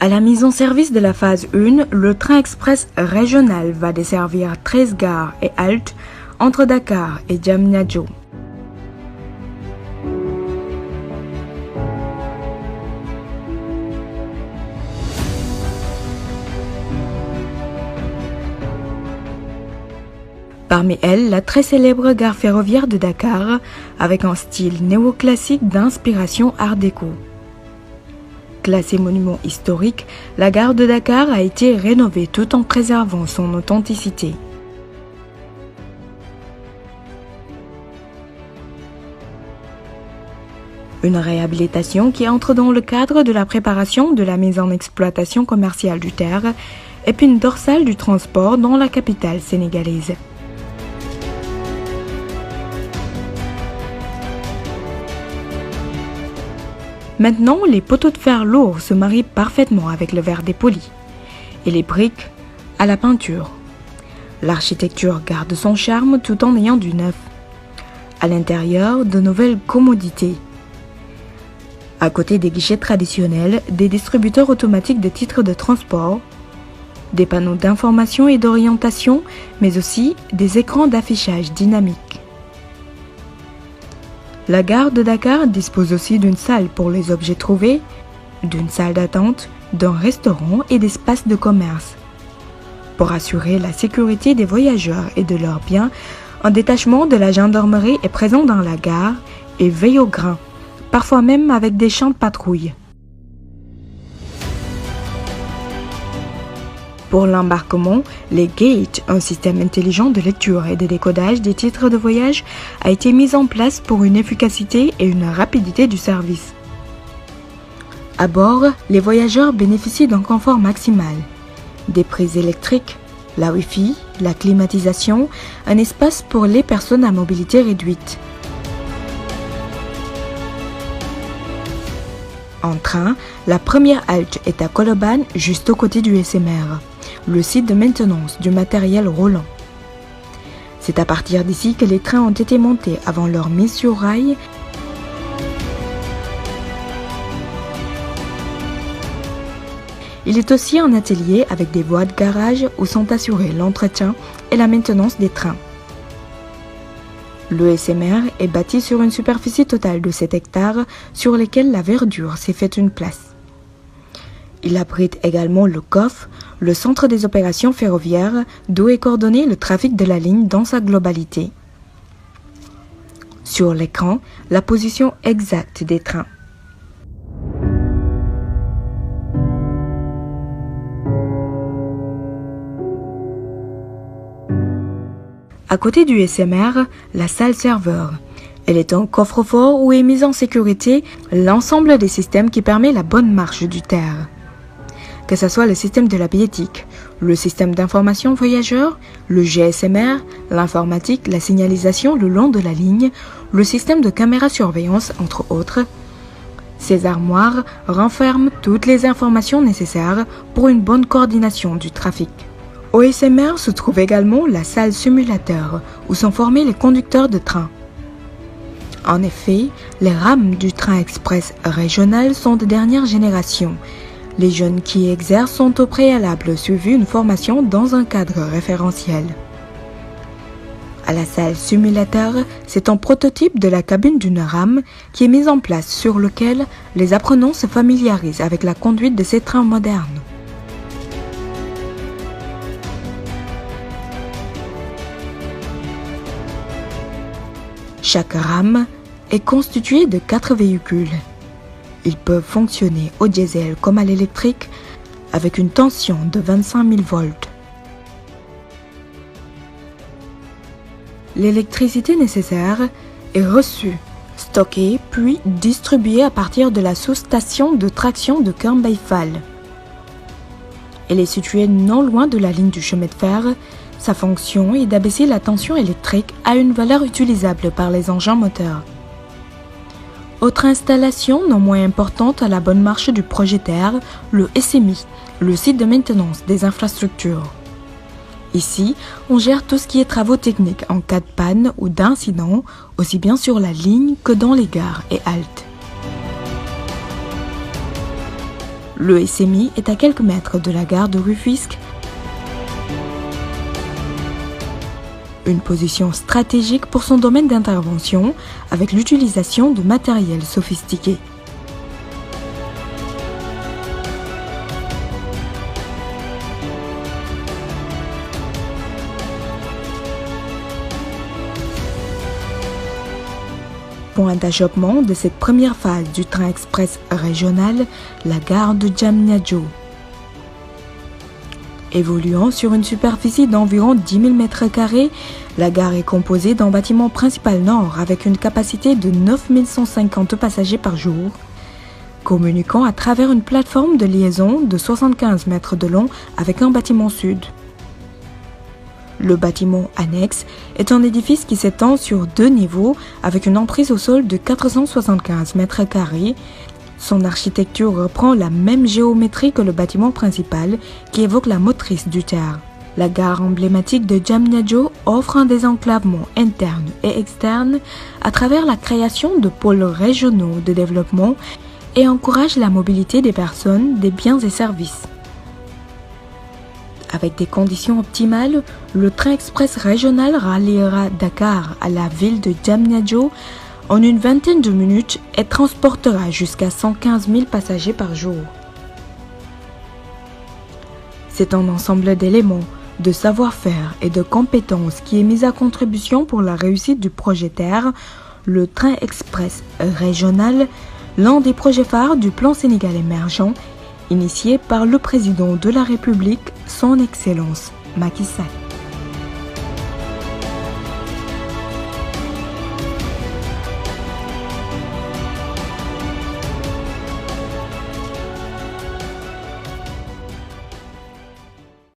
À la mise en service de la phase 1, le train express régional va desservir 13 gares et haltes entre Dakar et Diamniadio. Parmi elles, la très célèbre gare ferroviaire de Dakar, avec un style néoclassique d'inspiration art déco. Classée monument historique, la gare de Dakar a été rénovée tout en préservant son authenticité. Une réhabilitation qui entre dans le cadre de la préparation de la mise en exploitation commerciale du TER, épine dorsale du transport dans la capitale sénégalaise. Maintenant, les poteaux de fer lourds se marient parfaitement avec le verre dépoli et les briques à la peinture. L'architecture garde son charme tout en ayant du neuf. À l'intérieur, de nouvelles commodités. À côté des guichets traditionnels, des distributeurs automatiques de titres de transport, des panneaux d'information et d'orientation, mais aussi des écrans d'affichage dynamiques. La gare de Dakar dispose aussi d'une salle pour les objets trouvés, d'une salle d'attente, d'un restaurant et d'espaces de commerce. Pour assurer la sécurité des voyageurs et de leurs biens, un détachement de la gendarmerie est présent dans la gare et veille au grain, parfois même avec des champs de patrouille. Pour l'embarquement, les gates, un système intelligent de lecture et de décodage des titres de voyage, a été mis en place pour une efficacité et une rapidité du service. À bord, les voyageurs bénéficient d'un confort maximal. Des prises électriques, la Wi-Fi, la climatisation, un espace pour les personnes à mobilité réduite. En train, la première halte est à Colobane, juste aux côtés du SMR, le site de maintenance du matériel roulant. C'est à partir d'ici que les trains ont été montés avant leur mise sur rail. Il est aussi un atelier avec des voies de garage où sont assurés l'entretien et la maintenance des trains. Le SMR est bâti sur une superficie totale de 7 hectares sur lesquels la verdure s'est fait une place. Il abrite également le COF, le centre des opérations ferroviaires, d'où est coordonné le trafic de la ligne dans sa globalité. Sur l'écran, la position exacte des trains. À côté du SMR, la salle serveur. Elle est un coffre-fort où est mis en sécurité l'ensemble des systèmes qui permet la bonne marche du TER. Que ce soit le système de la billettique, le système d'information voyageurs, le GSMR, l'informatique, la signalisation le long de la ligne, le système de caméra surveillance, entre autres. Ces armoires renferment toutes les informations nécessaires pour une bonne coordination du trafic. Au SMR se trouve également la salle simulateur, où sont formés les conducteurs de train. En effet, les rames du train express régional sont de dernière génération. Les jeunes qui y exercent ont au préalable suivi une formation dans un cadre référentiel. À la salle simulateur, c'est un prototype de la cabine d'une rame qui est mise en place sur lequel les apprenants se familiarisent avec la conduite de ces trains modernes. Chaque rame est constituée de 4 véhicules. Ils peuvent fonctionner au diesel comme à l'électrique avec une tension de 25 000 volts. L'électricité nécessaire est reçue, stockée puis distribuée à partir de la sous-station de traction de Kambay-Fall. Elle est située non loin de la ligne du chemin de fer. Sa fonction est d'abaisser la tension électrique à une valeur utilisable par les engins moteurs. Autre installation non moins importante à la bonne marche du projet TER, le SMI, le site de maintenance des infrastructures. Ici, on gère tout ce qui est travaux techniques en cas de panne ou d'incident, aussi bien sur la ligne que dans les gares et haltes. Le SMI est à quelques mètres de la gare de Rufisque, une position stratégique pour son domaine d'intervention avec l'utilisation de matériel sophistiqué. Point d'achoppement de cette première phase du train express régional, la gare de Diamniadio. Évoluant sur une superficie d'environ 10 000 m², la gare est composée d'un bâtiment principal nord avec une capacité de 9 150 passagers par jour, communiquant à travers une plateforme de liaison de 75 mètres de long avec un bâtiment sud. Le bâtiment annexe est un édifice qui s'étend sur 2 niveaux avec une emprise au sol de 475 m². Son architecture reprend la même géométrie que le bâtiment principal qui évoque la motrice du TER. La gare emblématique de Diamniadio offre un désenclavement interne et externe à travers la création de pôles régionaux de développement et encourage la mobilité des personnes, des biens et services. Avec des conditions optimales, le train express régional ralliera Dakar à la ville de Diamniadio en une vingtaine de minutes et transportera jusqu'à 115 000 passagers par jour. C'est un ensemble d'éléments, de savoir-faire et de compétences qui est mis à contribution pour la réussite du projet TER, le train express régional, l'un des projets phares du plan Sénégal émergent, initié par le président de la République, son Excellence Macky Sall.